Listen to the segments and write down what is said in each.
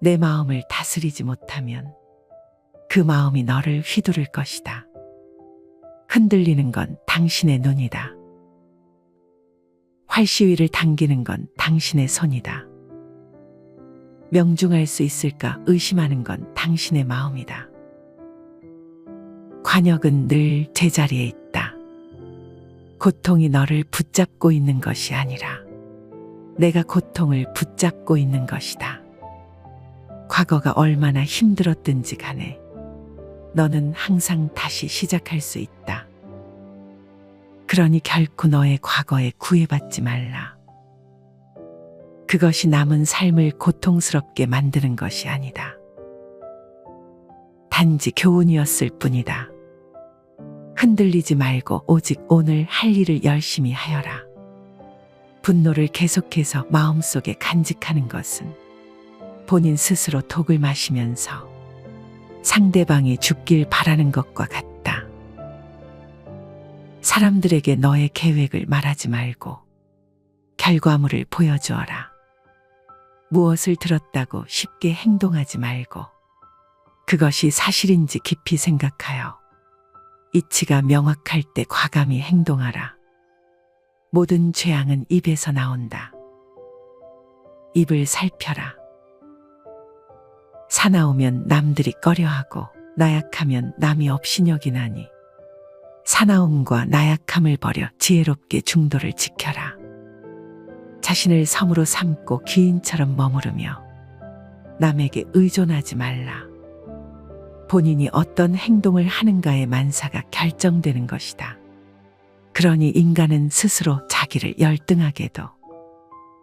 내 마음을 다스리지 못하면 그 마음이 너를 휘두를 것이다. 흔들리는 건 당신의 눈이다. 활시위를 당기는 건 당신의 손이다. 명중할 수 있을까 의심하는 건 당신의 마음이다. 관역은 늘 제자리에 있다. 고통이 너를 붙잡고 있는 것이 아니라 내가 고통을 붙잡고 있는 것이다. 과거가 얼마나 힘들었든지 간에 너는 항상 다시 시작할 수 있다. 그러니 결코 너의 과거에 구애받지 말라. 그것이 남은 삶을 고통스럽게 만드는 것이 아니다. 단지 교훈이었을 뿐이다. 흔들리지 말고 오직 오늘 할 일을 열심히 하여라. 분노를 계속해서 마음속에 간직하는 것은 본인 스스로 독을 마시면서 상대방이 죽길 바라는 것과 같다. 사람들에게 너의 계획을 말하지 말고 결과물을 보여주어라. 무엇을 들었다고 쉽게 행동하지 말고 그것이 사실인지 깊이 생각하여 이치가 명확할 때 과감히 행동하라. 모든 죄악은 입에서 나온다. 입을 살펴라. 사나우면 남들이 꺼려하고 나약하면 남이 업신여기나니 사나움과 나약함을 버려 지혜롭게 중도를 지켜라. 자신을 섬으로 삼고 기인처럼 머무르며 남에게 의존하지 말라. 본인이 어떤 행동을 하는가의 만사가 결정되는 것이다. 그러니 인간은 스스로 자기를 열등하게도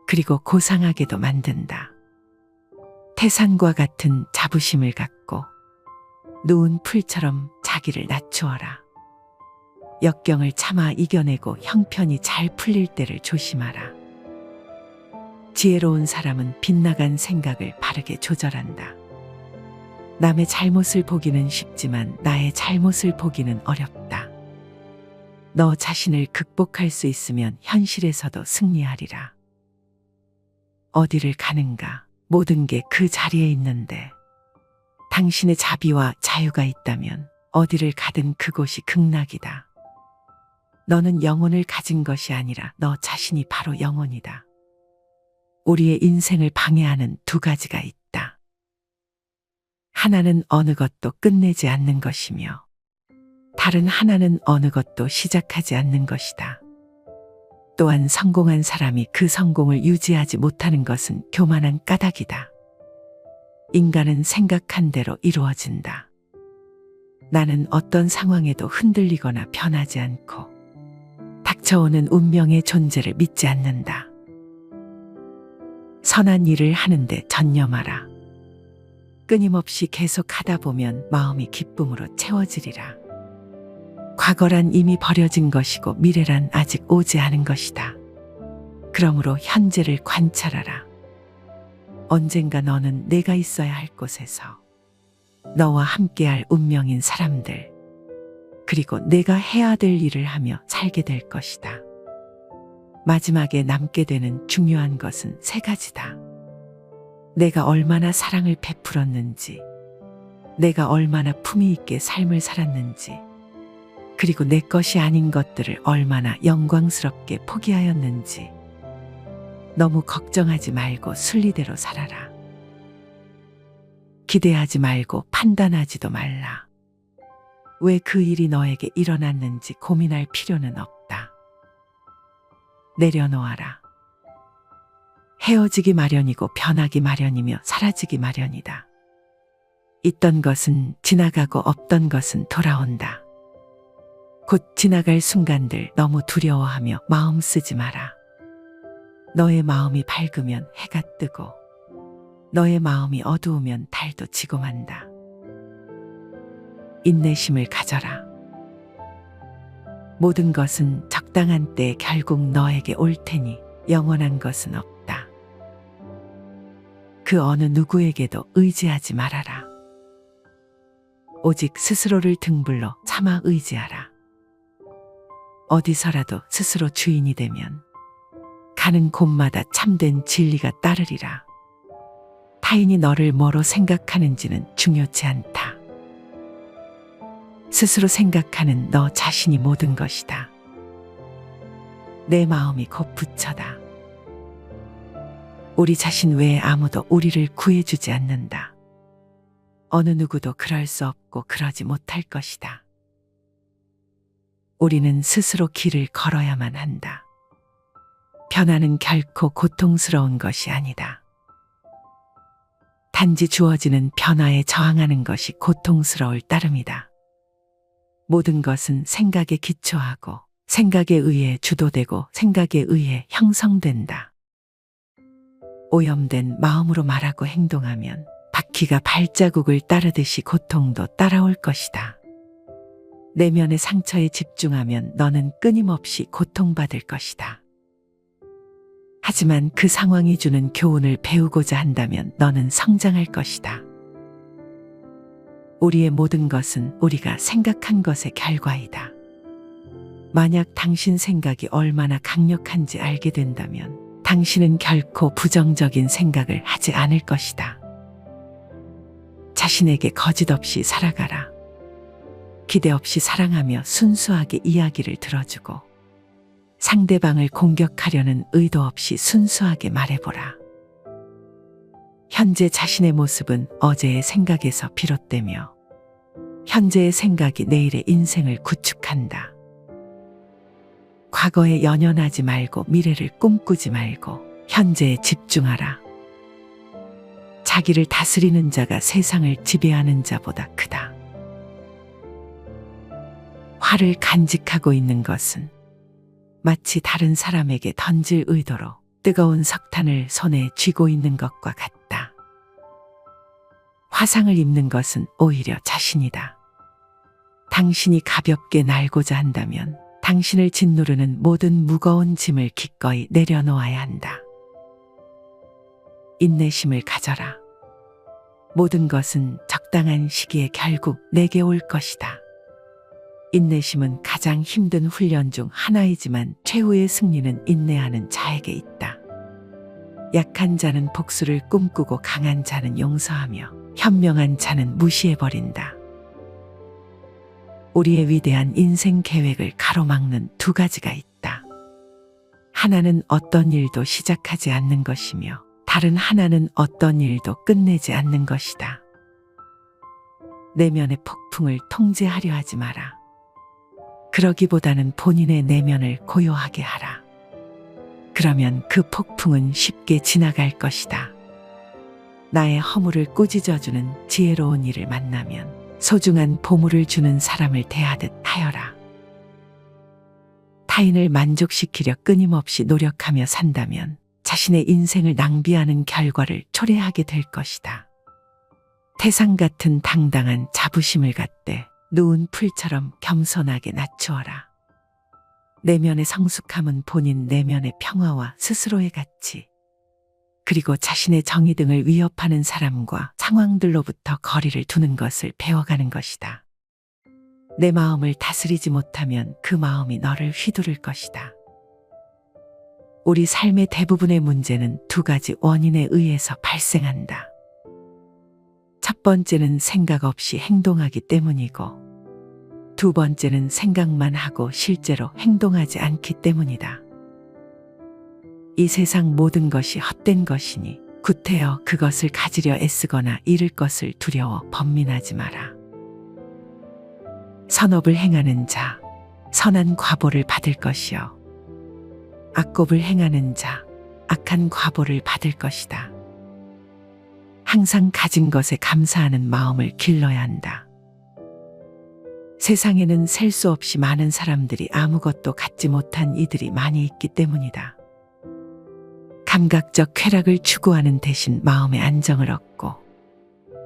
그리고 고상하게도 만든다. 태산과 같은 자부심을 갖고 누운 풀처럼 자기를 낮추어라. 역경을 참아 이겨내고 형편이 잘 풀릴 때를 조심하라. 지혜로운 사람은 빗나간 생각을 바르게 조절한다. 남의 잘못을 보기는 쉽지만 나의 잘못을 보기는 어렵다. 너 자신을 극복할 수 있으면 현실에서도 승리하리라. 어디를 가는가? 모든 게 그 자리에 있는데 당신의 자비와 자유가 있다면 어디를 가든 그곳이 극락이다. 너는 영혼을 가진 것이 아니라 너 자신이 바로 영혼이다. 우리의 인생을 방해하는 두 가지가 있다. 하나는 어느 것도 끝내지 않는 것이며 다른 하나는 어느 것도 시작하지 않는 것이다. 또한 성공한 사람이 그 성공을 유지하지 못하는 것은 교만한 까닭이다. 인간은 생각한 대로 이루어진다. 나는 어떤 상황에도 흔들리거나 변하지 않고 닥쳐오는 운명의 존재를 믿지 않는다. 선한 일을 하는데 전념하라. 끊임없이 계속 하다 보면 마음이 기쁨으로 채워지리라. 과거란 이미 버려진 것이고 미래란 아직 오지 않은 것이다. 그러므로 현재를 관찰하라. 언젠가 너는 내가 있어야 할 곳에서 너와 함께할 운명인 사람들 그리고 내가 해야 될 일을 하며 살게 될 것이다. 마지막에 남게 되는 중요한 것은 세 가지다. 내가 얼마나 사랑을 베풀었는지, 내가 얼마나 품위 있게 삶을 살았는지, 그리고 내 것이 아닌 것들을 얼마나 영광스럽게 포기하였는지. 너무 걱정하지 말고 순리대로 살아라. 기대하지 말고 판단하지도 말라. 왜 그 일이 너에게 일어났는지 고민할 필요는 없다. 내려놓아라. 헤어지기 마련이고 변하기 마련이며 사라지기 마련이다. 있던 것은 지나가고 없던 것은 돌아온다. 곧 지나갈 순간들 너무 두려워하며 마음 쓰지 마라. 너의 마음이 밝으면 해가 뜨고 너의 마음이 어두우면 달도 지고 만다. 인내심을 가져라. 모든 것은 적당한 때에 결국 너에게 올 테니 영원한 것은 없다. 그 어느 누구에게도 의지하지 말아라. 오직 스스로를 등불로 참아 의지하라. 어디서라도 스스로 주인이 되면 가는 곳마다 참된 진리가 따르리라. 타인이 너를 뭐로 생각하는지는 중요치 않다. 스스로 생각하는 너 자신이 모든 것이다. 내 마음이 곧 부처다. 우리 자신 외에 아무도 우리를 구해주지 않는다. 어느 누구도 그럴 수 없고 그러지 못할 것이다. 우리는 스스로 길을 걸어야만 한다. 변화는 결코 고통스러운 것이 아니다. 단지 주어지는 변화에 저항하는 것이 고통스러울 따름이다. 모든 것은 생각에 기초하고 생각에 의해 주도되고 생각에 의해 형성된다. 오염된 마음으로 말하고 행동하면 바퀴가 발자국을 따르듯이 고통도 따라올 것이다. 내면의 상처에 집중하면 너는 끊임없이 고통받을 것이다. 하지만 그 상황이 주는 교훈을 배우고자 한다면 너는 성장할 것이다. 우리의 모든 것은 우리가 생각한 것의 결과이다. 만약 당신 생각이 얼마나 강력한지 알게 된다면 당신은 결코 부정적인 생각을 하지 않을 것이다. 자신에게 거짓 없이 살아가라. 기대 없이 사랑하며 순수하게 이야기를 들어주고 상대방을 공격하려는 의도 없이 순수하게 말해보라. 현재 자신의 모습은 어제의 생각에서 비롯되며 현재의 생각이 내일의 인생을 구축한다. 과거에 연연하지 말고 미래를 꿈꾸지 말고 현재에 집중하라. 자기를 다스리는 자가 세상을 지배하는 자보다 크다. 화를 간직하고 있는 것은 마치 다른 사람에게 던질 의도로 뜨거운 석탄을 손에 쥐고 있는 것과 같다. 화상을 입는 것은 오히려 자신이다. 당신이 가볍게 날고자 한다면 당신을 짓누르는 모든 무거운 짐을 기꺼이 내려놓아야 한다. 인내심을 가져라. 모든 것은 적당한 시기에 결국 내게 올 것이다. 인내심은 가장 힘든 훈련 중 하나이지만 최후의 승리는 인내하는 자에게 있다. 약한 자는 복수를 꿈꾸고 강한 자는 용서하며 현명한 자는 무시해버린다. 우리의 위대한 인생 계획을 가로막는 두 가지가 있다. 하나는 어떤 일도 시작하지 않는 것이며 다른 하나는 어떤 일도 끝내지 않는 것이다. 내면의 폭풍을 통제하려 하지 마라. 그러기보다는 본인의 내면을 고요하게 하라. 그러면 그 폭풍은 쉽게 지나갈 것이다. 나의 허물을 꾸짖어주는 지혜로운 이를 만나면 소중한 보물을 주는 사람을 대하듯 하여라. 타인을 만족시키려 끊임없이 노력하며 산다면 자신의 인생을 낭비하는 결과를 초래하게 될 것이다. 태상 같은 당당한 자부심을 갖되 누운 풀처럼 겸손하게 낮추어라. 내면의 성숙함은 본인 내면의 평화와 스스로의 가치, 그리고 자신의 정의 등을 위협하는 사람과 상황들로부터 거리를 두는 것을 배워가는 것이다. 내 마음을 다스리지 못하면 그 마음이 너를 휘두를 것이다. 우리 삶의 대부분의 문제는 두 가지 원인에 의해서 발생한다. 첫 번째는 생각 없이 행동하기 때문이고 두 번째는 생각만 하고 실제로 행동하지 않기 때문이다. 이 세상 모든 것이 헛된 것이니 구태여 그것을 가지려 애쓰거나 잃을 것을 두려워 번민하지 마라. 선업을 행하는 자, 선한 과보를 받을 것이요. 악곱을 행하는 자, 악한 과보를 받을 것이다. 항상 가진 것에 감사하는 마음을 길러야 한다. 세상에는 셀 수 없이 많은 사람들이 아무것도 갖지 못한 이들이 많이 있기 때문이다. 감각적 쾌락을 추구하는 대신 마음의 안정을 얻고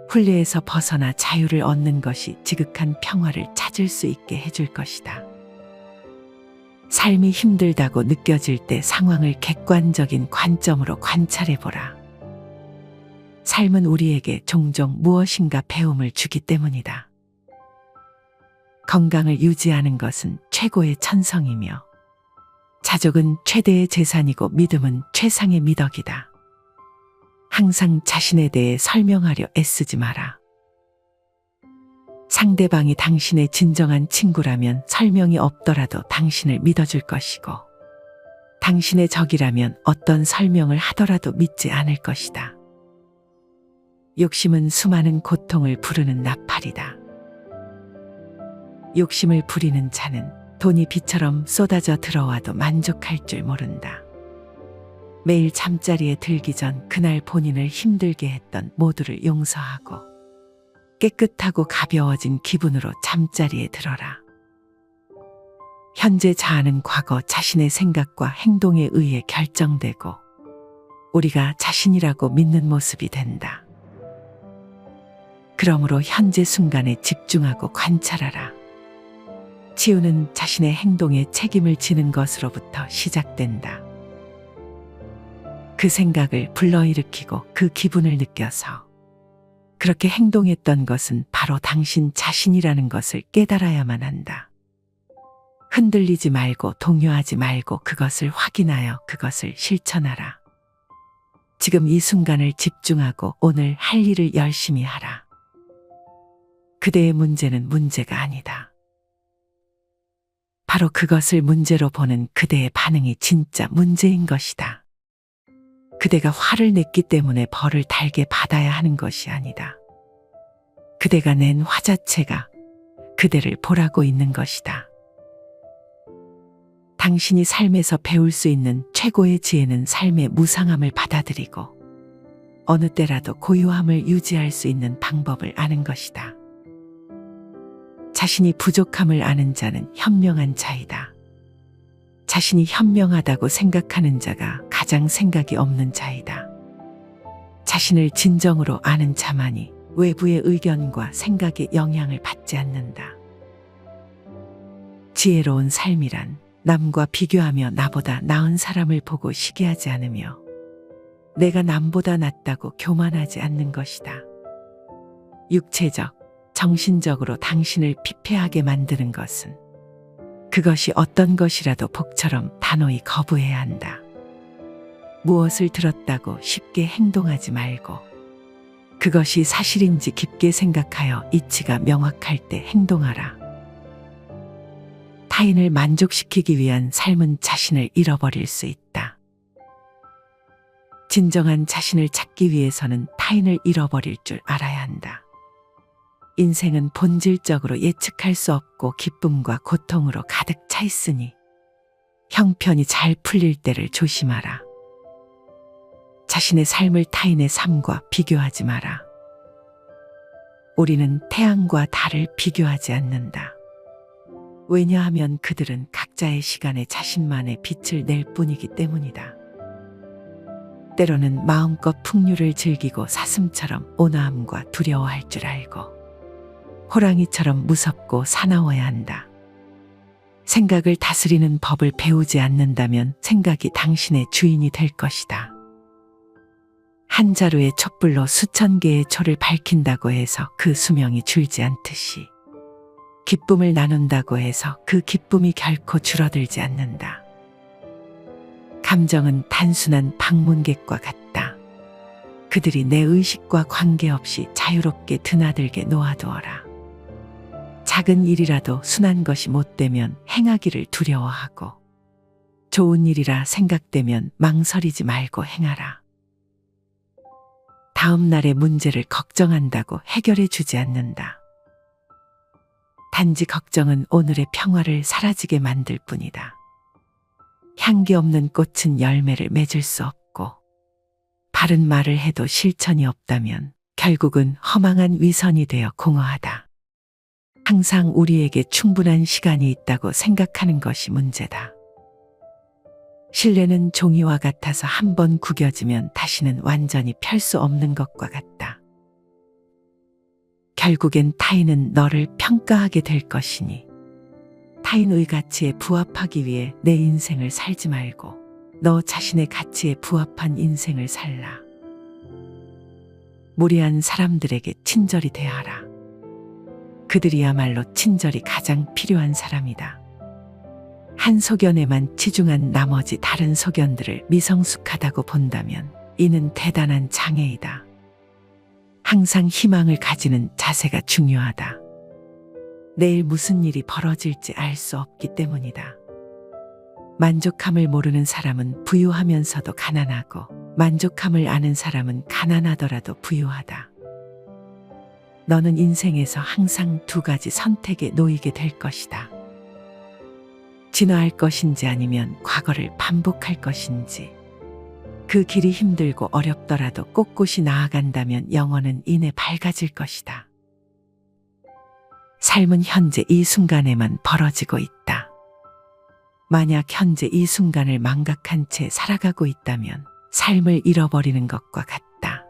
훈례에서 벗어나 자유를 얻는 것이 지극한 평화를 찾을 수 있게 해줄 것이다. 삶이 힘들다고 느껴질 때 상황을 객관적인 관점으로 관찰해보라. 삶은 우리에게 종종 무엇인가 배움을 주기 때문이다. 건강을 유지하는 것은 최고의 천성이며 자족은 최대의 재산이고 믿음은 최상의 미덕이다. 항상 자신에 대해 설명하려 애쓰지 마라. 상대방이 당신의 진정한 친구라면 설명이 없더라도 당신을 믿어줄 것이고, 당신의 적이라면 어떤 설명을 하더라도 믿지 않을 것이다. 욕심은 수많은 고통을 부르는 나팔이다. 욕심을 부리는 자는 돈이 비처럼 쏟아져 들어와도 만족할 줄 모른다. 매일 잠자리에 들기 전 그날 본인을 힘들게 했던 모두를 용서하고 깨끗하고 가벼워진 기분으로 잠자리에 들어라. 현재 자아는 과거 자신의 생각과 행동에 의해 결정되고 우리가 자신이라고 믿는 모습이 된다. 그러므로 현재 순간에 집중하고 관찰하라. 치유는 자신의 행동에 책임을 지는 것으로부터 시작된다. 그 생각을 불러일으키고 그 기분을 느껴서 그렇게 행동했던 것은 바로 당신 자신이라는 것을 깨달아야만 한다. 흔들리지 말고 동요하지 말고 그것을 확인하여 그것을 실천하라. 지금 이 순간을 집중하고 오늘 할 일을 열심히 하라. 그대의 문제는 문제가 아니다. 바로 그것을 문제로 보는 그대의 반응이 진짜 문제인 것이다. 그대가 화를 냈기 때문에 벌을 달게 받아야 하는 것이 아니다. 그대가 낸 화 자체가 그대를 보라고 있는 것이다. 당신이 삶에서 배울 수 있는 최고의 지혜는 삶의 무상함을 받아들이고 어느 때라도 고요함을 유지할 수 있는 방법을 아는 것이다. 자신이 부족함을 아는 자는 현명한 자이다. 자신이 현명하다고 생각하는 자가 가장 생각이 없는 자이다. 자신을 진정으로 아는 자만이 외부의 의견과 생각에 영향을 받지 않는다. 지혜로운 삶이란 남과 비교하며 나보다 나은 사람을 보고 시기하지 않으며 내가 남보다 낫다고 교만하지 않는 것이다. 육체적, 정신적으로 당신을 피폐하게 만드는 것은 그것이 어떤 것이라도 복처럼 단호히 거부해야 한다. 무엇을 들었다고 쉽게 행동하지 말고 그것이 사실인지 깊게 생각하여 이치가 명확할 때 행동하라. 타인을 만족시키기 위한 삶은 자신을 잃어버릴 수 있다. 진정한 자신을 찾기 위해서는 타인을 잃어버릴 줄 알아야 한다. 인생은 본질적으로 예측할 수 없고 기쁨과 고통으로 가득 차 있으니 형편이 잘 풀릴 때를 조심하라. 자신의 삶을 타인의 삶과 비교하지 마라. 우리는 태양과 달을 비교하지 않는다. 왜냐하면 그들은 각자의 시간에 자신만의 빛을 낼 뿐이기 때문이다. 때로는 마음껏 풍류를 즐기고 사슴처럼 온화함과 두려워할 줄 알고 호랑이처럼 무섭고 사나워야 한다. 생각을 다스리는 법을 배우지 않는다면 생각이 당신의 주인이 될 것이다. 한 자루의 촛불로 수천 개의 초를 밝힌다고 해서 그 수명이 줄지 않듯이 기쁨을 나눈다고 해서 그 기쁨이 결코 줄어들지 않는다. 감정은 단순한 방문객과 같다. 그들이 내 의식과 관계없이 자유롭게 드나들게 놓아두어라. 작은 일이라도 순한 것이 못되면 행하기를 두려워하고 좋은 일이라 생각되면 망설이지 말고 행하라. 다음 날의 문제를 걱정한다고 해결해 주지 않는다. 단지 걱정은 오늘의 평화를 사라지게 만들 뿐이다. 향기 없는 꽃은 열매를 맺을 수 없고 바른 말을 해도 실천이 없다면 결국은 허망한 위선이 되어 공허하다. 항상 우리에게 충분한 시간이 있다고 생각하는 것이 문제다. 실내는 종이와 같아서 한번 구겨지면 다시는 완전히 펼 수 없는 것과 같다. 결국엔 타인은 너를 평가하게 될 것이니 타인의 가치에 부합하기 위해 내 인생을 살지 말고 너 자신의 가치에 부합한 인생을 살라. 무례한 사람들에게 친절히 대하라. 그들이야말로 친절이 가장 필요한 사람이다. 한 소견에만 치중한 나머지 다른 소견들을 미성숙하다고 본다면 이는 대단한 장애이다. 항상 희망을 가지는 자세가 중요하다. 내일 무슨 일이 벌어질지 알 수 없기 때문이다. 만족함을 모르는 사람은 부유하면서도 가난하고, 만족함을 아는 사람은 가난하더라도 부유하다. 너는 인생에서 항상 두 가지 선택에 놓이게 될 것이다. 진화할 것인지 아니면 과거를 반복할 것인지. 그 길이 힘들고 어렵더라도 꼿꼿이 나아간다면 영혼은 이내 밝아질 것이다. 삶은 현재 이 순간에만 벌어지고 있다. 만약 현재 이 순간을 망각한 채 살아가고 있다면 삶을 잃어버리는 것과 같다.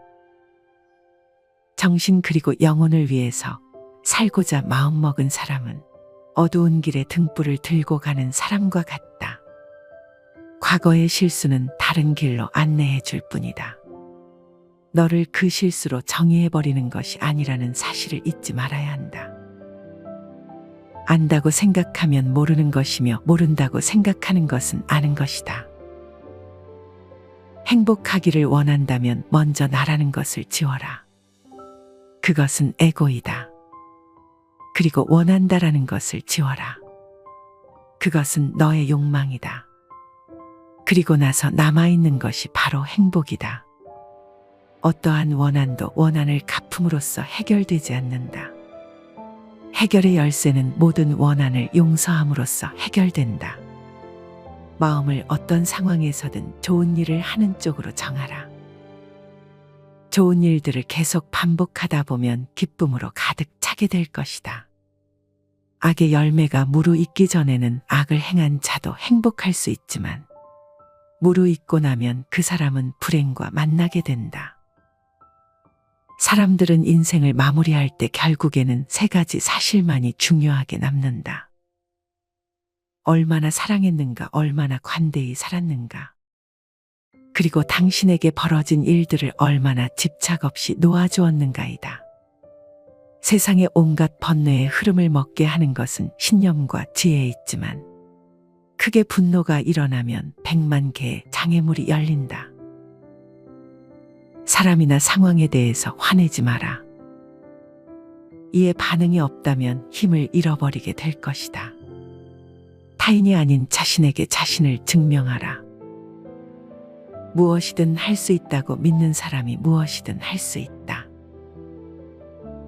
정신 그리고 영혼을 위해서 살고자 마음먹은 사람은 어두운 길에 등불을 들고 가는 사람과 같다. 과거의 실수는 다른 길로 안내해 줄 뿐이다. 너를 그 실수로 정의해버리는 것이 아니라는 사실을 잊지 말아야 한다. 안다고 생각하면 모르는 것이며 모른다고 생각하는 것은 아는 것이다. 행복하기를 원한다면 먼저 나라는 것을 지워라. 그것은 에고이다. 그리고 원한다라는 것을 지워라. 그것은 너의 욕망이다. 그리고 나서 남아있는 것이 바로 행복이다. 어떠한 원한도 원한을 갚음으로써 해결되지 않는다. 해결의 열쇠는 모든 원한을 용서함으로써 해결된다. 마음을 어떤 상황에서든 좋은 일을 하는 쪽으로 정하라. 좋은 일들을 계속 반복하다 보면 기쁨으로 가득 차게 될 것이다. 악의 열매가 무르익기 전에는 악을 행한 자도 행복할 수 있지만 무르익고 나면 그 사람은 불행과 만나게 된다. 사람들은 인생을 마무리할 때 결국에는 세 가지 사실만이 중요하게 남는다. 얼마나 사랑했는가, 얼마나 관대히 살았는가, 그리고 당신에게 벌어진 일들을 얼마나 집착 없이 놓아주었는가이다. 세상의 온갖 번뇌의 흐름을 먹게 하는 것은 신념과 지혜에 있지만 크게 분노가 일어나면 100만 개의 장애물이 열린다. 사람이나 상황에 대해서 화내지 마라. 이에 반응이 없다면 힘을 잃어버리게 될 것이다. 타인이 아닌 자신에게 자신을 증명하라. 무엇이든 할 수 있다고 믿는 사람이 무엇이든 할 수 있다.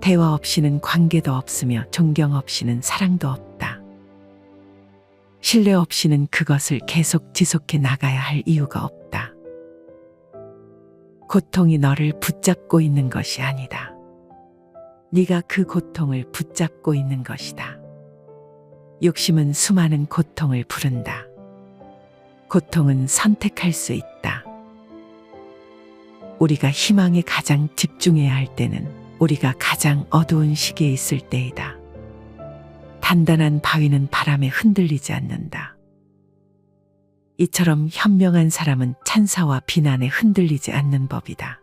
대화 없이는 관계도 없으며 존경 없이는 사랑도 없다. 신뢰 없이는 그것을 계속 지속해 나가야 할 이유가 없다. 고통이 너를 붙잡고 있는 것이 아니다. 네가 그 고통을 붙잡고 있는 것이다. 욕심은 수많은 고통을 부른다. 고통은 선택할 수 있다. 우리가 희망에 가장 집중해야 할 때는 우리가 가장 어두운 시기에 있을 때이다. 단단한 바위는 바람에 흔들리지 않는다. 이처럼 현명한 사람은 찬사와 비난에 흔들리지 않는 법이다.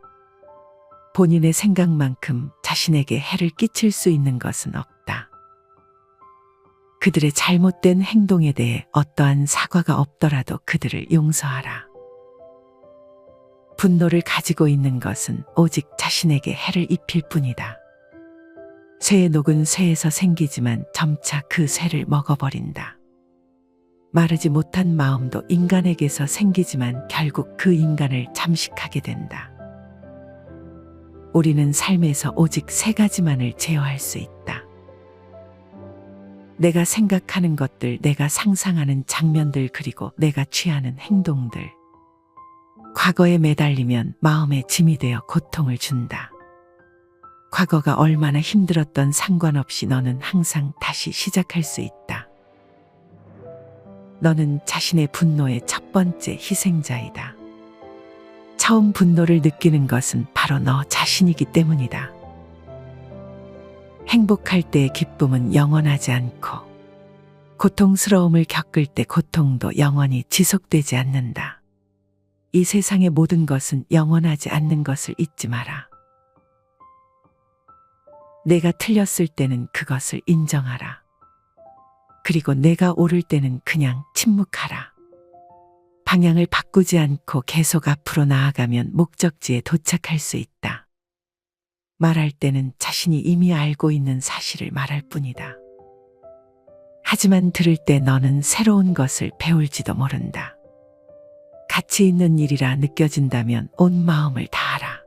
본인의 생각만큼 자신에게 해를 끼칠 수 있는 것은 없다. 그들의 잘못된 행동에 대해 어떠한 사과가 없더라도 그들을 용서하라. 분노를 가지고 있는 것은 오직 자신에게 해를 입힐 뿐이다. 쇠의 녹은 쇠에서 생기지만 점차 그 쇠를 먹어버린다. 마르지 못한 마음도 인간에게서 생기지만 결국 그 인간을 잠식하게 된다. 우리는 삶에서 오직 세 가지만을 제어할 수 있다. 내가 생각하는 것들, 내가 상상하는 장면들, 그리고 내가 취하는 행동들. 과거에 매달리면 마음에 짐이 되어 고통을 준다. 과거가 얼마나 힘들었던 상관없이 너는 항상 다시 시작할 수 있다. 너는 자신의 분노의 첫 번째 희생자이다. 처음 분노를 느끼는 것은 바로 너 자신이기 때문이다. 행복할 때의 기쁨은 영원하지 않고, 고통스러움을 겪을 때 고통도 영원히 지속되지 않는다. 이 세상의 모든 것은 영원하지 않는 것을 잊지 마라. 내가 틀렸을 때는 그것을 인정하라. 그리고 내가 옳을 때는 그냥 침묵하라. 방향을 바꾸지 않고 계속 앞으로 나아가면 목적지에 도착할 수 있다. 말할 때는 자신이 이미 알고 있는 사실을 말할 뿐이다. 하지만 들을 때 너는 새로운 것을 배울지도 모른다. 가치 있는 일이라 느껴진다면 온 마음을 다하라.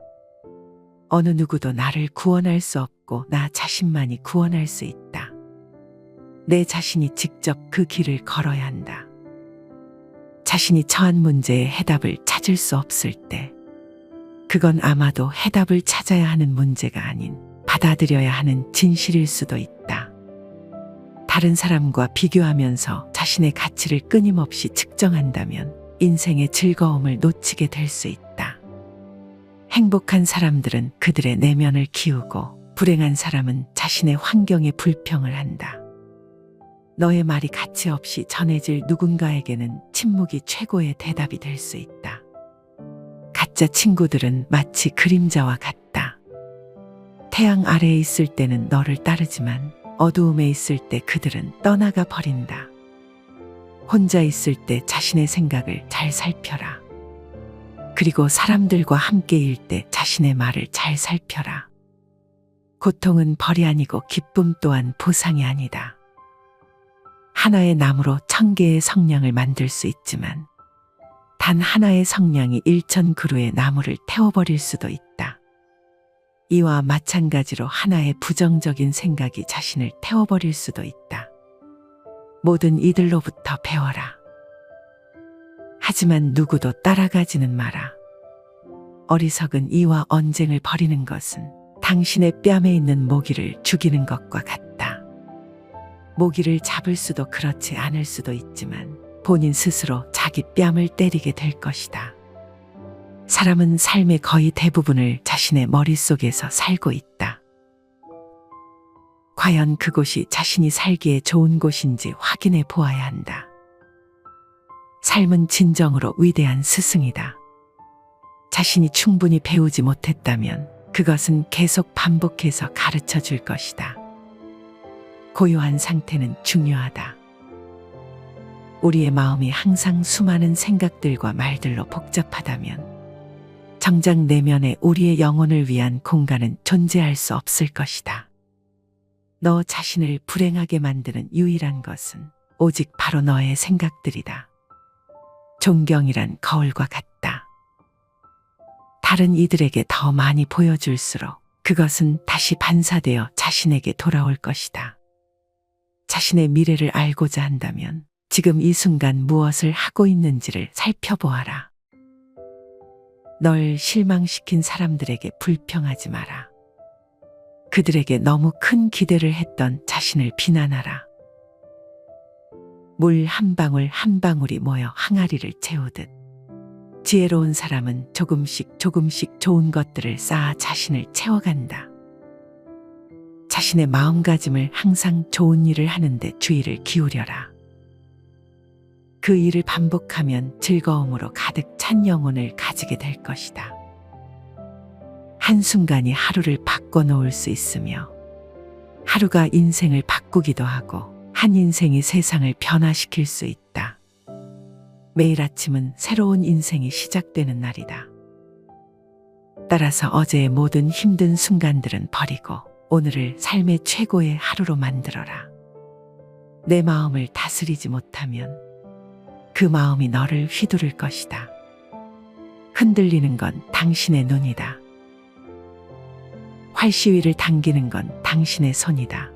어느 누구도 나를 구원할 수 없고 나 자신만이 구원할 수 있다. 내 자신이 직접 그 길을 걸어야 한다. 자신이 처한 문제의 해답을 찾을 수 없을 때, 그건 아마도 해답을 찾아야 하는 문제가 아닌 받아들여야 하는 진실일 수도 있다. 다른 사람과 비교하면서 자신의 가치를 끊임없이 측정한다면 인생의 즐거움을 놓치게 될 수 있다. 행복한 사람들은 그들의 내면을 키우고 불행한 사람은 자신의 환경에 불평을 한다. 너의 말이 가치 없이 전해질 누군가에게는 침묵이 최고의 대답이 될 수 있다. 가짜 친구들은 마치 그림자와 같다. 태양 아래에 있을 때는 너를 따르지만 어두움에 있을 때 그들은 떠나가 버린다. 혼자 있을 때 자신의 생각을 잘 살펴라. 그리고 사람들과 함께일 때 자신의 말을 잘 살펴라. 고통은 벌이 아니고 기쁨 또한 보상이 아니다. 하나의 나무로 1000개의 성냥을 만들 수 있지만 단 하나의 성냥이 1000그루의 나무를 태워버릴 수도 있다. 이와 마찬가지로 하나의 부정적인 생각이 자신을 태워버릴 수도 있다. 모든 이들로부터 배워라. 하지만 누구도 따라가지는 마라. 어리석은 이와 언쟁을 벌이는 것은 당신의 뺨에 있는 모기를 죽이는 것과 같다. 모기를 잡을 수도 그렇지 않을 수도 있지만 본인 스스로 자기 뺨을 때리게 될 것이다. 사람은 삶의 거의 대부분을 자신의 머릿속에서 살고 있다. 과연 그곳이 자신이 살기에 좋은 곳인지 확인해 보아야 한다. 삶은 진정으로 위대한 스승이다. 자신이 충분히 배우지 못했다면 그것은 계속 반복해서 가르쳐 줄 것이다. 고요한 상태는 중요하다. 우리의 마음이 항상 수많은 생각들과 말들로 복잡하다면 정작 내면에 우리의 영혼을 위한 공간은 존재할 수 없을 것이다. 너 자신을 불행하게 만드는 유일한 것은 오직 바로 너의 생각들이다. 존경이란 거울과 같다. 다른 이들에게 더 많이 보여줄수록 그것은 다시 반사되어 자신에게 돌아올 것이다. 자신의 미래를 알고자 한다면 지금 이 순간 무엇을 하고 있는지를 살펴보아라. 널 실망시킨 사람들에게 불평하지 마라. 그들에게 너무 큰 기대를 했던 자신을 비난하라. 물 한 방울 한 방울이 모여 항아리를 채우듯 지혜로운 사람은 조금씩 조금씩 좋은 것들을 쌓아 자신을 채워간다. 자신의 마음가짐을 항상 좋은 일을 하는데 주의를 기울여라. 그 일을 반복하면 즐거움으로 가득 찬 영혼을 가지게 될 것이다. 한순간이 하루를 바꿔놓을 수 있으며 하루가 인생을 바꾸기도 하고 한 인생이 세상을 변화시킬 수 있다. 매일 아침은 새로운 인생이 시작되는 날이다. 따라서 어제의 모든 힘든 순간들은 버리고 오늘을 삶의 최고의 하루로 만들어라. 내 마음을 다스리지 못하면 그 마음이 너를 휘두를 것이다. 흔들리는 건 당신의 눈이다. 활시위를 당기는 건 당신의 손이다.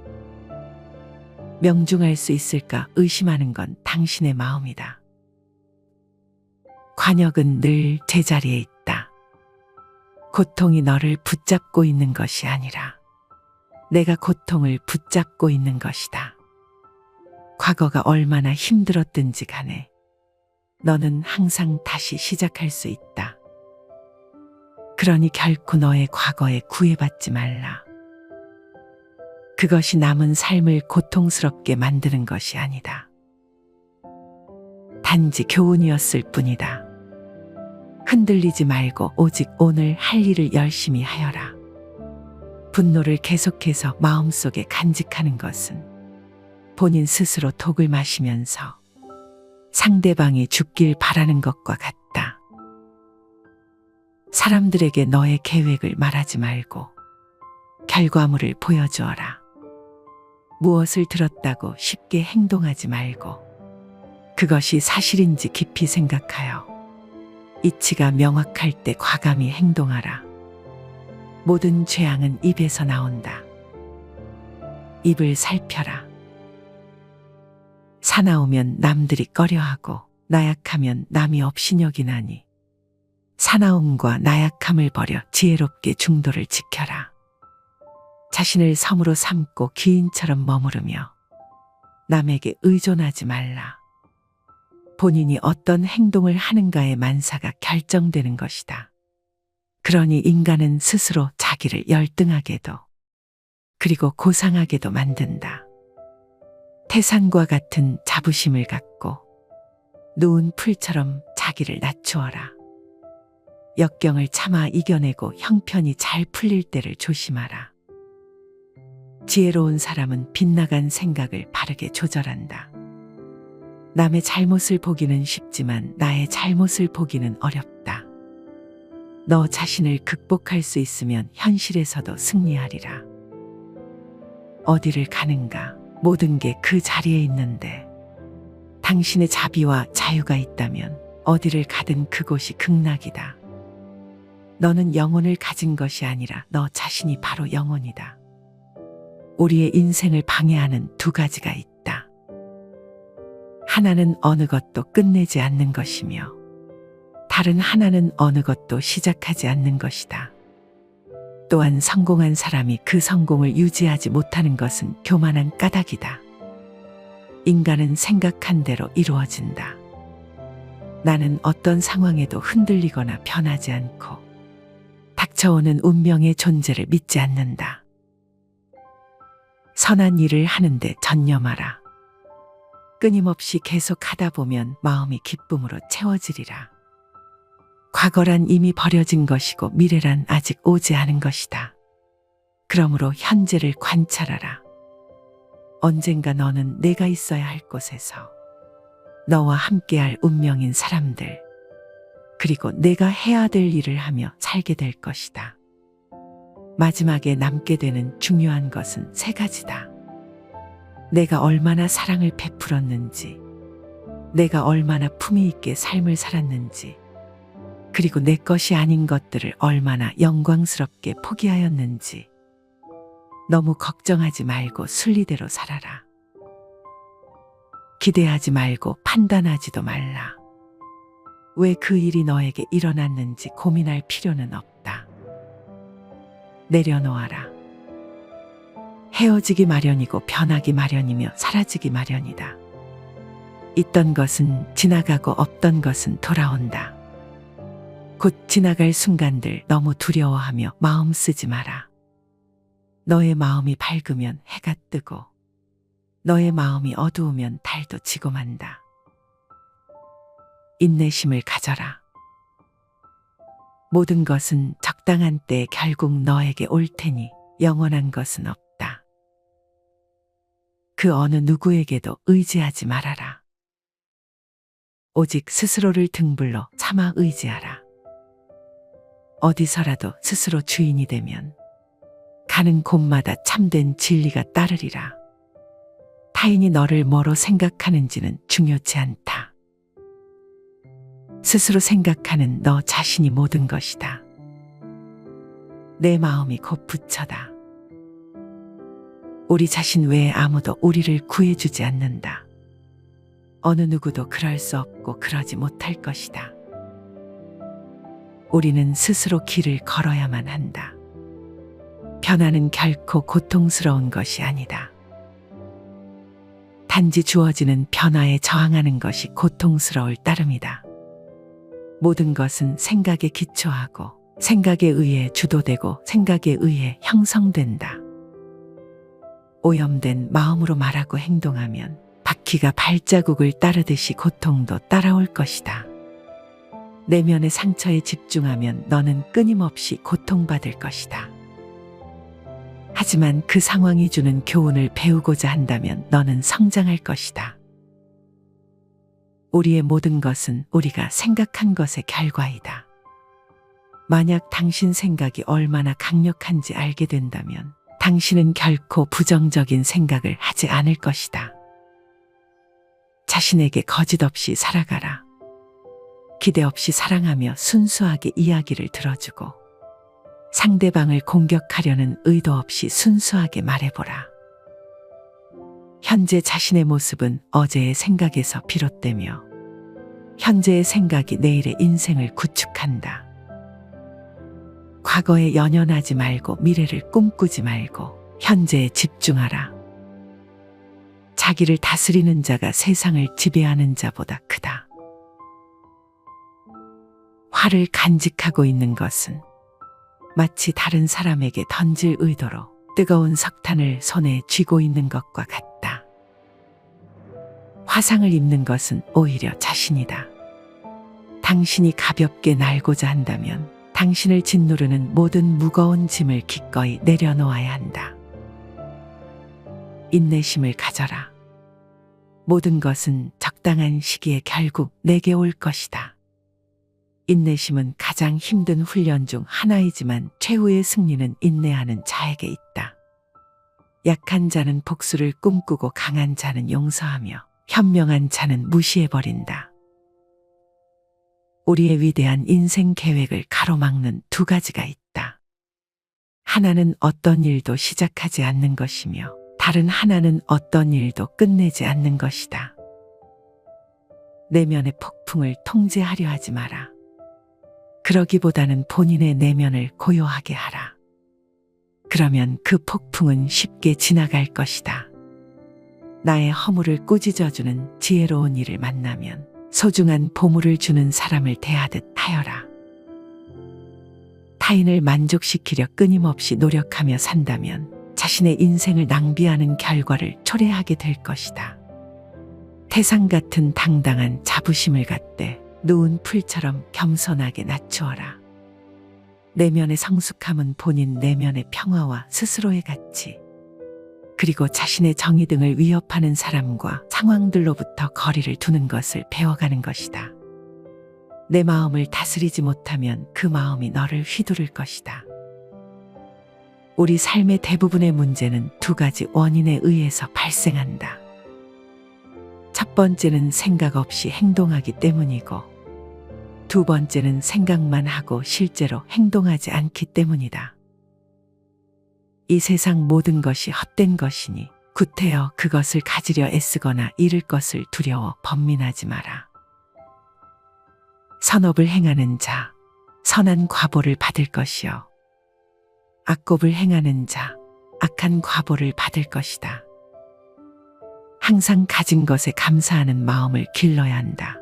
명중할 수 있을까 의심하는 건 당신의 마음이다. 관역은 늘 제자리에 있다. 고통이 너를 붙잡고 있는 것이 아니라 내가 고통을 붙잡고 있는 것이다. 과거가 얼마나 힘들었든지 간에 너는 항상 다시 시작할 수 있다. 그러니 결코 너의 과거에 구애받지 말라. 그것이 남은 삶을 고통스럽게 만드는 것이 아니다. 단지 교훈이었을 뿐이다. 흔들리지 말고 오직 오늘 할 일을 열심히 하여라. 분노를 계속해서 마음속에 간직하는 것은 본인 스스로 독을 마시면서 상대방이 죽길 바라는 것과 같다. 사람들에게 너의 계획을 말하지 말고 결과물을 보여주어라. 무엇을 들었다고 쉽게 행동하지 말고 그것이 사실인지 깊이 생각하여 이치가 명확할 때 과감히 행동하라. 모든 죄악은 입에서 나온다. 입을 살펴라. 사나우면 남들이 꺼려하고 나약하면 남이 업신여기나니 사나움과 나약함을 버려 지혜롭게 중도를 지켜라. 자신을 섬으로 삼고 기인처럼 머무르며 남에게 의존하지 말라. 본인이 어떤 행동을 하는가의 만사가 결정되는 것이다. 그러니 인간은 스스로 자기를 열등하게도 그리고 고상하게도 만든다. 태산과 같은 자부심을 갖고 누운 풀처럼 자기를 낮추어라. 역경을 참아 이겨내고 형편이 잘 풀릴 때를 조심하라. 지혜로운 사람은 빗나간 생각을 바르게 조절한다. 남의 잘못을 보기는 쉽지만 나의 잘못을 보기는 어렵다. 너 자신을 극복할 수 있으면 현실에서도 승리하리라. 어디를 가는가? 모든 게 그 자리에 있는데 당신의 자비와 자유가 있다면 어디를 가든 그곳이 극락이다. 너는 영혼을 가진 것이 아니라 너 자신이 바로 영혼이다. 우리의 인생을 방해하는 두 가지가 있다. 하나는 어느 것도 끝내지 않는 것이며 다른 하나는 어느 것도 시작하지 않는 것이다. 또한 성공한 사람이 그 성공을 유지하지 못하는 것은 교만한 까닭이다. 인간은 생각한 대로 이루어진다. 나는 어떤 상황에도 흔들리거나 변하지 않고 닥쳐오는 운명의 존재를 믿지 않는다. 선한 일을 하는데 전념하라. 끊임없이 계속 하다 보면 마음이 기쁨으로 채워지리라. 과거란 이미 버려진 것이고 미래란 아직 오지 않은 것이다. 그러므로 현재를 관찰하라. 언젠가 너는 내가 있어야 할 곳에서 너와 함께할 운명인 사람들 그리고 내가 해야 될 일을 하며 살게 될 것이다. 마지막에 남게 되는 중요한 것은 세 가지다. 내가 얼마나 사랑을 베풀었는지, 내가 얼마나 품위 있게 삶을 살았는지, 그리고 내 것이 아닌 것들을 얼마나 영광스럽게 포기하였는지. 너무 걱정하지 말고 순리대로 살아라. 기대하지 말고 판단하지도 말라. 왜 그 일이 너에게 일어났는지 고민할 필요는 없다. 내려놓아라. 헤어지기 마련이고 변하기 마련이며 사라지기 마련이다. 있던 것은 지나가고 없던 것은 돌아온다. 곧 지나갈 순간들 너무 두려워하며 마음 쓰지 마라. 너의 마음이 밝으면 해가 뜨고 너의 마음이 어두우면 달도 지고 만다. 인내심을 가져라. 모든 것은 적당한 때에 결국 너에게 올 테니 영원한 것은 없다. 그 어느 누구에게도 의지하지 말아라. 오직 스스로를 등불로 삼아 의지하라. 어디서라도 스스로 주인이 되면 가는 곳마다 참된 진리가 따르리라. 타인이 너를 뭐로 생각하는지는 중요치 않다. 스스로 생각하는 너 자신이 모든 것이다. 내 마음이 곧 부처다. 우리 자신 외에 아무도 우리를 구해주지 않는다. 어느 누구도 그럴 수 없고 그러지 못할 것이다. 우리는 스스로 길을 걸어야만 한다. 변화는 결코 고통스러운 것이 아니다. 단지 주어지는 변화에 저항하는 것이 고통스러울 따름이다. 모든 것은 생각에 기초하고 생각에 의해 주도되고 생각에 의해 형성된다. 오염된 마음으로 말하고 행동하면 바퀴가 발자국을 따르듯이 고통도 따라올 것이다. 내면의 상처에 집중하면 너는 끊임없이 고통받을 것이다. 하지만 그 상황이 주는 교훈을 배우고자 한다면 너는 성장할 것이다. 우리의 모든 것은 우리가 생각한 것의 결과이다. 만약 당신 생각이 얼마나 강력한지 알게 된다면 당신은 결코 부정적인 생각을 하지 않을 것이다. 자신에게 거짓 없이 살아가라. 기대 없이 사랑하며 순수하게 이야기를 들어주고 상대방을 공격하려는 의도 없이 순수하게 말해보라. 현재 자신의 모습은 어제의 생각에서 비롯되며 현재의 생각이 내일의 인생을 구축한다. 과거에 연연하지 말고 미래를 꿈꾸지 말고 현재에 집중하라. 자기를 다스리는 자가 세상을 지배하는 자보다 크다. 화를 간직하고 있는 것은 마치 다른 사람에게 던질 의도로 뜨거운 석탄을 손에 쥐고 있는 것과 같다. 화상을 입는 것은 오히려 자신이다. 당신이 가볍게 날고자 한다면 당신을 짓누르는 모든 무거운 짐을 기꺼이 내려놓아야 한다. 인내심을 가져라. 모든 것은 적당한 시기에 결국 내게 올 것이다. 인내심은 가장 힘든 훈련 중 하나이지만 최후의 승리는 인내하는 자에게 있다. 약한 자는 복수를 꿈꾸고 강한 자는 용서하며 현명한 자는 무시해버린다. 우리의 위대한 인생 계획을 가로막는 두 가지가 있다. 하나는 어떤 일도 시작하지 않는 것이며 다른 하나는 어떤 일도 끝내지 않는 것이다. 내면의 폭풍을 통제하려 하지 마라. 그러기보다는 본인의 내면을 고요하게 하라. 그러면 그 폭풍은 쉽게 지나갈 것이다. 나의 허물을 꾸짖어주는 지혜로운 이를 만나면 소중한 보물을 주는 사람을 대하듯 하여라. 타인을 만족시키려 끊임없이 노력하며 산다면 자신의 인생을 낭비하는 결과를 초래하게 될 것이다. 태산 같은 당당한 자부심을 갖되 누운 풀처럼 겸손하게 낮추어라. 내면의 성숙함은 본인 내면의 평화와 스스로의 가치, 그리고 자신의 정의 등을 위협하는 사람과 상황들로부터 거리를 두는 것을 배워가는 것이다. 내 마음을 다스리지 못하면 그 마음이 너를 휘두를 것이다. 우리 삶의 대부분의 문제는 두 가지 원인에 의해서 발생한다. 첫 번째는 생각 없이 행동하기 때문이고, 두 번째는 생각만 하고 실제로 행동하지 않기 때문이다. 이 세상 모든 것이 헛된 것이니 구태여 그것을 가지려 애쓰거나 잃을 것을 두려워 번민하지 마라. 선업을 행하는 자, 선한 과보를 받을 것이요. 악곱을 행하는 자, 악한 과보를 받을 것이다. 항상 가진 것에 감사하는 마음을 길러야 한다.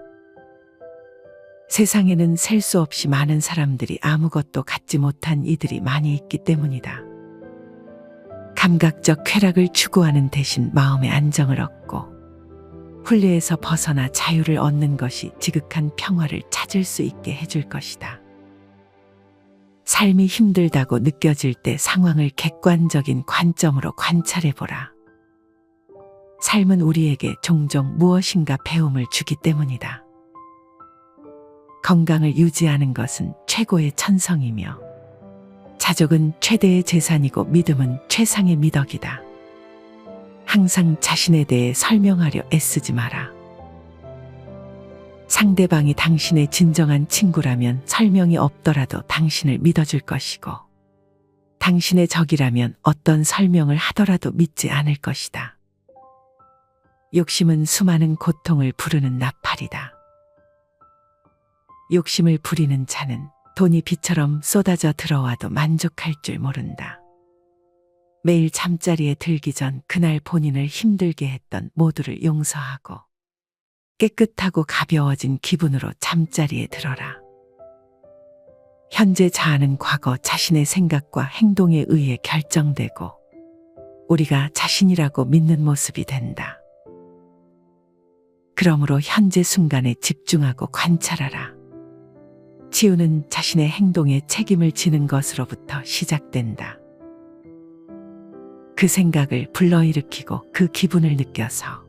세상에는 셀 수 없이 많은 사람들이 아무것도 갖지 못한 이들이 많이 있기 때문이다. 감각적 쾌락을 추구하는 대신 마음의 안정을 얻고 훈례에서 벗어나 자유를 얻는 것이 지극한 평화를 찾을 수 있게 해줄 것이다. 삶이 힘들다고 느껴질 때 상황을 객관적인 관점으로 관찰해보라. 삶은 우리에게 종종 무엇인가 배움을 주기 때문이다. 건강을 유지하는 것은 최고의 천성이며 자족은 최대의 재산이고 믿음은 최상의 미덕이다. 항상 자신에 대해 설명하려 애쓰지 마라. 상대방이 당신의 진정한 친구라면 설명이 없더라도 당신을 믿어줄 것이고, 당신의 적이라면 어떤 설명을 하더라도 믿지 않을 것이다. 욕심은 수많은 고통을 부르는 나팔이다. 욕심을 부리는 자는 돈이 비처럼 쏟아져 들어와도 만족할 줄 모른다. 매일 잠자리에 들기 전 그날 본인을 힘들게 했던 모두를 용서하고 깨끗하고 가벼워진 기분으로 잠자리에 들어라. 현재 자아는 과거 자신의 생각과 행동에 의해 결정되고 우리가 자신이라고 믿는 모습이 된다. 그러므로 현재 순간에 집중하고 관찰하라. 치유는 자신의 행동에 책임을 지는 것으로부터 시작된다. 그 생각을 불러일으키고 그 기분을 느껴서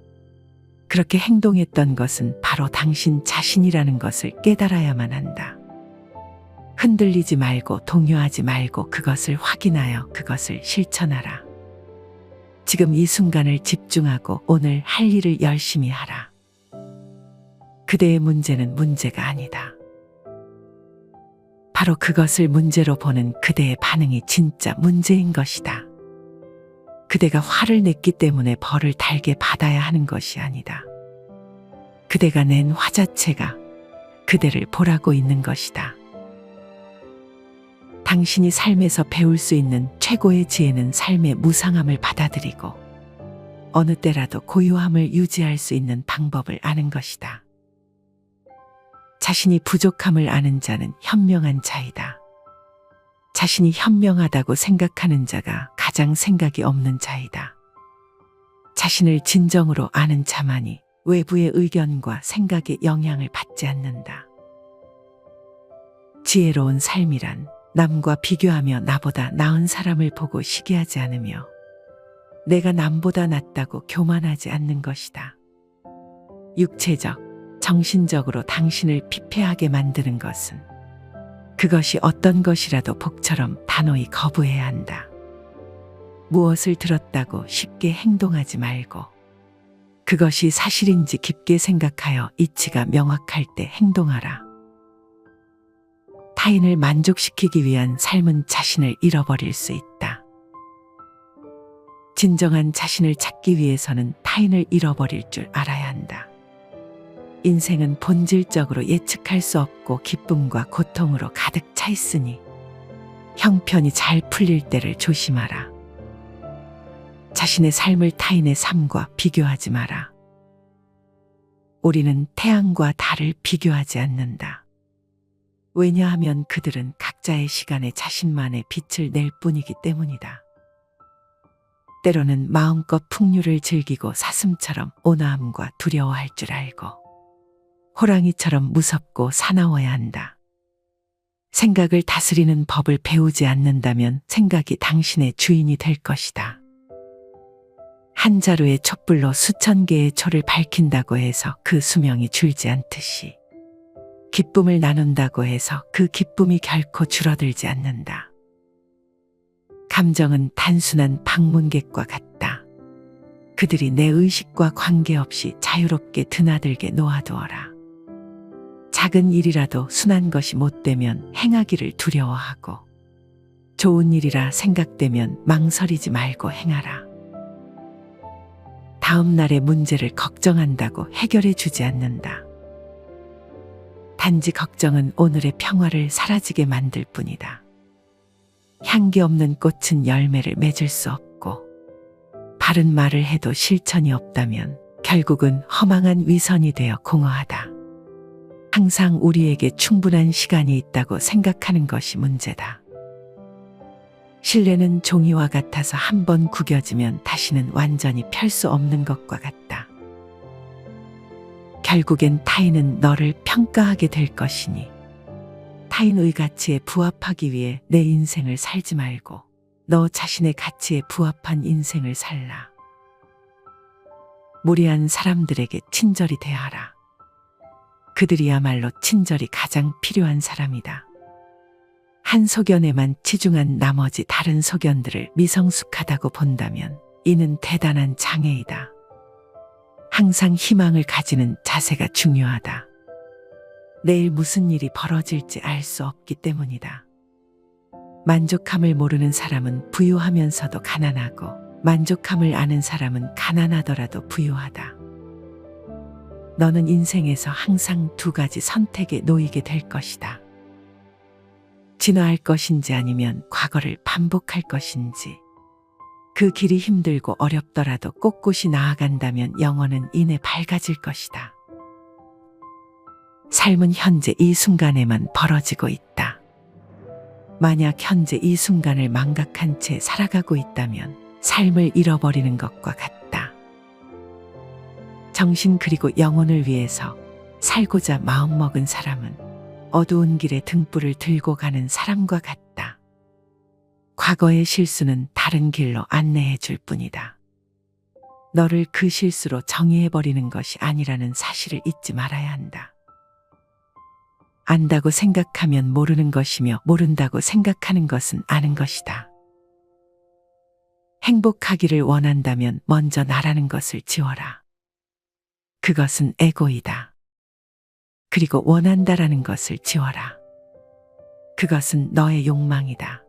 그렇게 행동했던 것은 바로 당신 자신이라는 것을 깨달아야만 한다. 흔들리지 말고 동요하지 말고 그것을 확인하여 그것을 실천하라. 지금 이 순간을 집중하고 오늘 할 일을 열심히 하라. 그대의 문제는 문제가 아니다. 바로 그것을 문제로 보는 그대의 반응이 진짜 문제인 것이다. 그대가 화를 냈기 때문에 벌을 달게 받아야 하는 것이 아니다. 그대가 낸 화 자체가 그대를 보라고 있는 것이다. 당신이 삶에서 배울 수 있는 최고의 지혜는 삶의 무상함을 받아들이고 어느 때라도 고요함을 유지할 수 있는 방법을 아는 것이다. 자신이 부족함을 아는 자는 현명한 자이다. 자신이 현명하다고 생각하는 자가 가장 생각이 없는 자이다. 자신을 진정으로 아는 자만이 외부의 의견과 생각에 영향을 받지 않는다. 지혜로운 삶이란 남과 비교하며 나보다 나은 사람을 보고 시기하지 않으며 내가 남보다 낫다고 교만하지 않는 것이다. 육체적, 정신적으로 당신을 피폐하게 만드는 것은 그것이 어떤 것이라도 복처럼 단호히 거부해야 한다. 무엇을 들었다고 쉽게 행동하지 말고 그것이 사실인지 깊게 생각하여 이치가 명확할 때 행동하라. 타인을 만족시키기 위한 삶은 자신을 잃어버릴 수 있다. 진정한 자신을 찾기 위해서는 타인을 잃어버릴 줄 알아야 한다. 인생은 본질적으로 예측할 수 없고 기쁨과 고통으로 가득 차 있으니 형편이 잘 풀릴 때를 조심하라. 자신의 삶을 타인의 삶과 비교하지 마라. 우리는 태양과 달을 비교하지 않는다. 왜냐하면 그들은 각자의 시간에 자신만의 빛을 낼 뿐이기 때문이다. 때로는 마음껏 풍류를 즐기고 사슴처럼 온화함과 두려워할 줄 알고 호랑이처럼 무섭고 사나워야 한다. 생각을 다스리는 법을 배우지 않는다면 생각이 당신의 주인이 될 것이다. 한 자루의 촛불로 수천 개의 초를 밝힌다고 해서 그 수명이 줄지 않듯이 기쁨을 나눈다고 해서 그 기쁨이 결코 줄어들지 않는다. 감정은 단순한 방문객과 같다. 그들이 내 의식과 관계없이 자유롭게 드나들게 놓아두어라. 작은 일이라도 순한 것이 못되면 행하기를 두려워하고 좋은 일이라 생각되면 망설이지 말고 행하라. 다음 날의 문제를 걱정한다고 해결해 주지 않는다. 단지 걱정은 오늘의 평화를 사라지게 만들 뿐이다. 향기 없는 꽃은 열매를 맺을 수 없고 바른 말을 해도 실천이 없다면 결국은 허망한 위선이 되어 공허하다. 항상 우리에게 충분한 시간이 있다고 생각하는 것이 문제다. 신뢰는 종이와 같아서 한번 구겨지면 다시는 완전히 펼 수 없는 것과 같다. 결국엔 타인은 너를 평가하게 될 것이니 타인의 가치에 부합하기 위해 내 인생을 살지 말고 너 자신의 가치에 부합한 인생을 살라. 무례한 사람들에게 친절히 대하라. 그들이야말로 친절이 가장 필요한 사람이다. 한 소견에만 치중한 나머지 다른 소견들을 미성숙하다고 본다면 이는 대단한 장애이다. 항상 희망을 가지는 자세가 중요하다. 내일 무슨 일이 벌어질지 알 수 없기 때문이다. 만족함을 모르는 사람은 부유하면서도 가난하고 만족함을 아는 사람은 가난하더라도 부유하다. 너는 인생에서 항상 두 가지 선택에 놓이게 될 것이다. 진화할 것인지 아니면 과거를 반복할 것인지. 그 길이 힘들고 어렵더라도 꼿꼿이 나아간다면 영혼은 이내 밝아질 것이다. 삶은 현재 이 순간에만 벌어지고 있다. 만약 현재 이 순간을 망각한 채 살아가고 있다면 삶을 잃어버리는 것과 같다. 정신 그리고 영혼을 위해서 살고자 마음먹은 사람은 어두운 길에 등불을 들고 가는 사람과 같다. 과거의 실수는 다른 길로 안내해 줄 뿐이다. 너를 그 실수로 정의해버리는 것이 아니라는 사실을 잊지 말아야 한다. 안다고 생각하면 모르는 것이며 모른다고 생각하는 것은 아는 것이다. 행복하기를 원한다면 먼저 나라는 것을 지워라. 그것은 에고이다. 그리고 원한다라는 것을 지워라. 그것은 너의 욕망이다.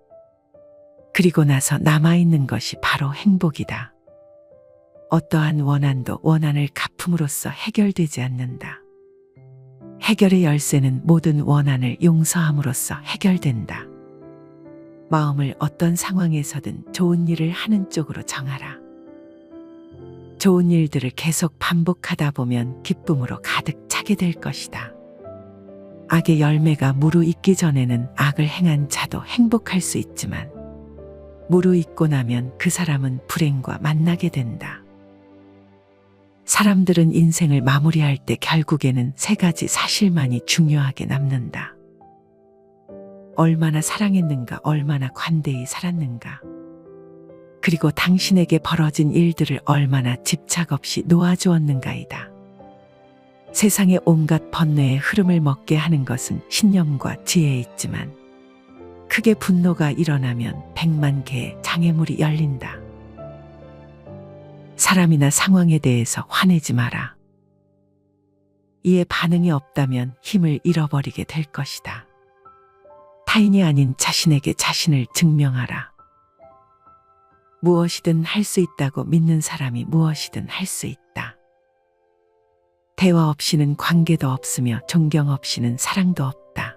그리고 나서 남아있는 것이 바로 행복이다. 어떠한 원한도 원한을 갚음으로써 해결되지 않는다. 해결의 열쇠는 모든 원한을 용서함으로써 해결된다. 마음을 어떤 상황에서든 좋은 일을 하는 쪽으로 정하라. 좋은 일들을 계속 반복하다 보면 기쁨으로 가득 차게 될 것이다. 악의 열매가 무르익기 전에는 악을 행한 자도 행복할 수 있지만 무르익고 나면 그 사람은 불행과 만나게 된다. 사람들은 인생을 마무리할 때 결국에는 세 가지 사실만이 중요하게 남는다. 얼마나 사랑했는가, 얼마나 관대히 살았는가, 그리고 당신에게 벌어진 일들을 얼마나 집착 없이 놓아주었는가이다. 세상의 온갖 번뇌의 흐름을 먹게 하는 것은 신념과 지혜에 있지만 크게 분노가 일어나면 100만 개의 장애물이 열린다. 사람이나 상황에 대해서 화내지 마라. 이에 반응이 없다면 힘을 잃어버리게 될 것이다. 타인이 아닌 자신에게 자신을 증명하라. 무엇이든 할 수 있다고 믿는 사람이 무엇이든 할 수 있다. 대화 없이는 관계도 없으며 존경 없이는 사랑도 없다.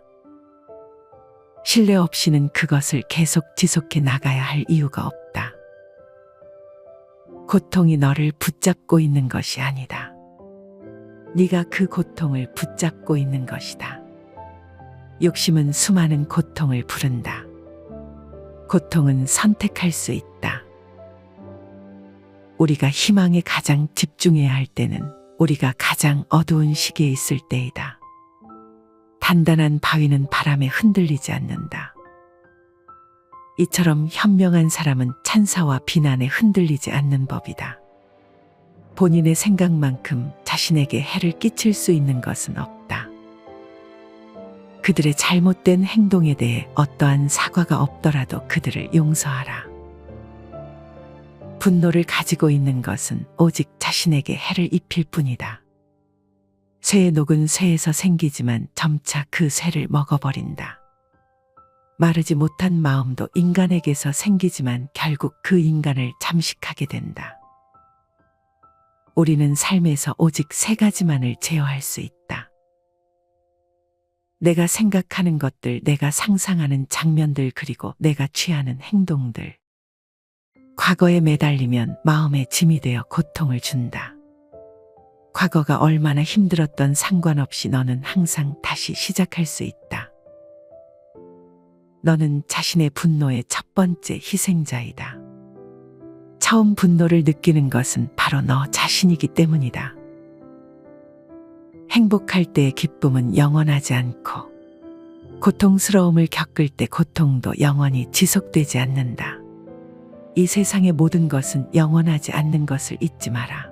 신뢰 없이는 그것을 계속 지속해 나가야 할 이유가 없다. 고통이 너를 붙잡고 있는 것이 아니다. 네가 그 고통을 붙잡고 있는 것이다. 욕심은 수많은 고통을 부른다. 고통은 선택할 수 있다. 우리가 희망에 가장 집중해야 할 때는 우리가 가장 어두운 시기에 있을 때이다. 단단한 바위는 바람에 흔들리지 않는다. 이처럼 현명한 사람은 찬사와 비난에 흔들리지 않는 법이다. 본인의 생각만큼 자신에게 해를 끼칠 수 있는 것은 없다. 그들의 잘못된 행동에 대해 어떠한 사과가 없더라도 그들을 용서하라. 분노를 가지고 있는 것은 오직 자신에게 해를 입힐 뿐이다. 쇠에 녹은 쇠에서 생기지만 점차 그 쇠를 먹어버린다. 마르지 못한 마음도 인간에게서 생기지만 결국 그 인간을 잠식하게 된다. 우리는 삶에서 오직 세 가지만을 제어할 수 있다. 내가 생각하는 것들, 내가 상상하는 장면들, 그리고 내가 취하는 행동들. 과거에 매달리면 마음에 짐이 되어 고통을 준다. 과거가 얼마나 힘들었던 상관없이 너는 항상 다시 시작할 수 있다. 너는 자신의 분노의 첫 번째 희생자이다. 처음 분노를 느끼는 것은 바로 너 자신이기 때문이다. 행복할 때의 기쁨은 영원하지 않고 고통스러움을 겪을 때 고통도 영원히 지속되지 않는다. 이 세상의 모든 것은 영원하지 않는 것을 잊지 마라.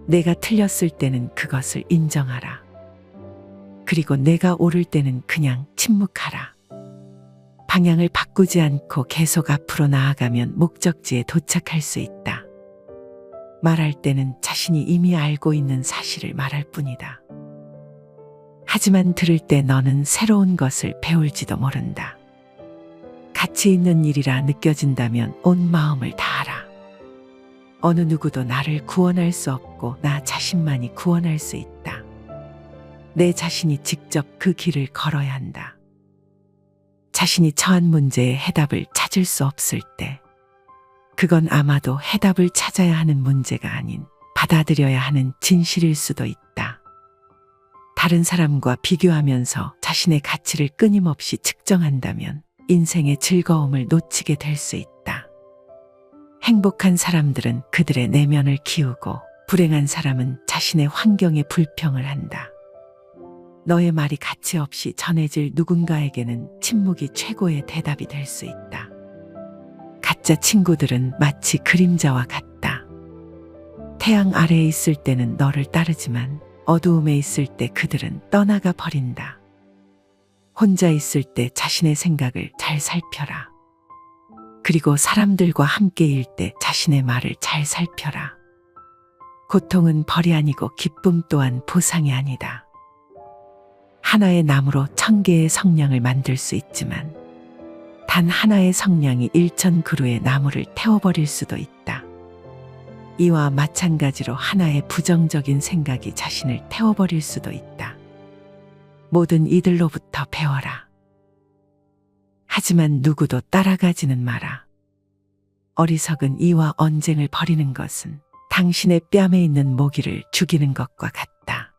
내가 틀렸을 때는 그것을 인정하라. 그리고 내가 옳을 때는 그냥 침묵하라. 방향을 바꾸지 않고 계속 앞으로 나아가면 목적지에 도착할 수 있다. 말할 때는 자신이 이미 알고 있는 사실을 말할 뿐이다. 하지만 들을 때 너는 새로운 것을 배울지도 모른다. 가치 있는 일이라 느껴진다면 온 마음을 다하라. 어느 누구도 나를 구원할 수 없고 나 자신만이 구원할 수 있다. 내 자신이 직접 그 길을 걸어야 한다. 자신이 처한 문제의 해답을 찾을 수 없을 때, 그건 아마도 해답을 찾아야 하는 문제가 아닌 받아들여야 하는 진실일 수도 있다. 다른 사람과 비교하면서 자신의 가치를 끊임없이 측정한다면 인생의 즐거움을 놓치게 될 수 있다. 행복한 사람들은 그들의 내면을 키우고 불행한 사람은 자신의 환경에 불평을 한다. 너의 말이 가치 없이 전해질 누군가에게는 침묵이 최고의 대답이 될 수 있다. 진짜 친구들은 마치 그림자와 같다. 태양 아래에 있을 때는 너를 따르지만 어두움에 있을 때 그들은 떠나가 버린다. 혼자 있을 때 자신의 생각을 잘 살펴라. 그리고 사람들과 함께일 때 자신의 말을 잘 살펴라. 고통은 벌이 아니고 기쁨 또한 보상이 아니다. 하나의 나무로 1000개의 성냥을 만들 수 있지만 단 하나의 성냥이 1000그루의 나무를 태워버릴 수도 있다. 이와 마찬가지로 하나의 부정적인 생각이 자신을 태워버릴 수도 있다. 모든 이들로부터 배워라. 하지만 누구도 따라가지는 마라. 어리석은 이와 언쟁을 벌이는 것은 당신의 뺨에 있는 모기를 죽이는 것과 같다.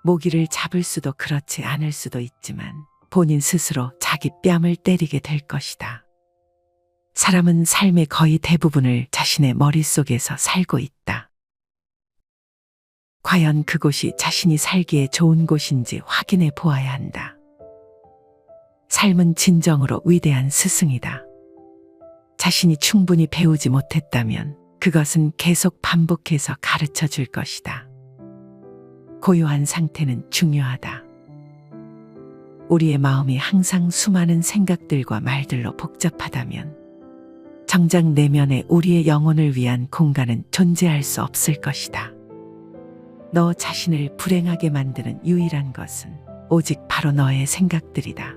모기를 잡을 수도 그렇지 않을 수도 있지만 본인 스스로 자기 뺨을 때리게 될 것이다. 사람은 삶의 거의 대부분을 자신의 머릿속에서 살고 있다. 과연 그곳이 자신이 살기에 좋은 곳인지 확인해 보아야 한다. 삶은 진정으로 위대한 스승이다. 자신이 충분히 배우지 못했다면 그것은 계속 반복해서 가르쳐 줄 것이다. 고요한 상태는 중요하다. 우리의 마음이 항상 수많은 생각들과 말들로 복잡하다면 정작 내면에 우리의 영혼을 위한 공간은 존재할 수 없을 것이다. 너 자신을 불행하게 만드는 유일한 것은 오직 바로 너의 생각들이다.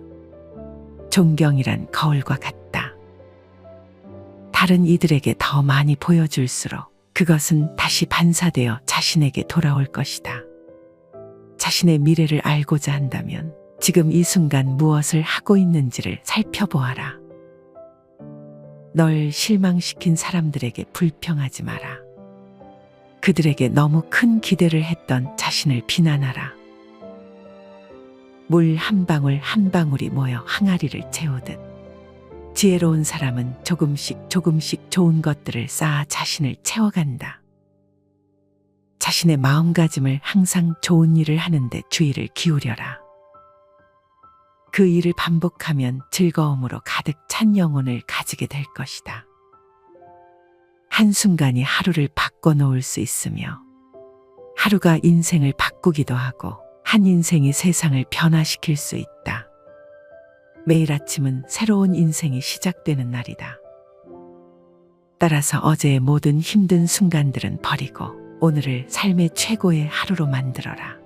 존경이란 거울과 같다. 다른 이들에게 더 많이 보여줄수록 그것은 다시 반사되어 자신에게 돌아올 것이다. 자신의 미래를 알고자 한다면 지금 이 순간 무엇을 하고 있는지를 살펴보아라. 널 실망시킨 사람들에게 불평하지 마라. 그들에게 너무 큰 기대를 했던 자신을 비난하라. 물 한 방울 한 방울이 모여 항아리를 채우듯 지혜로운 사람은 조금씩 조금씩 좋은 것들을 쌓아 자신을 채워간다. 자신의 마음가짐을 항상 좋은 일을 하는데 주의를 기울여라. 그 일을 반복하면 즐거움으로 가득 찬 영혼을 가지게 될 것이다. 한순간이 하루를 바꿔놓을 수 있으며 하루가 인생을 바꾸기도 하고 한 인생이 세상을 변화시킬 수 있다. 매일 아침은 새로운 인생이 시작되는 날이다. 따라서 어제의 모든 힘든 순간들은 버리고 오늘을 삶의 최고의 하루로 만들어라.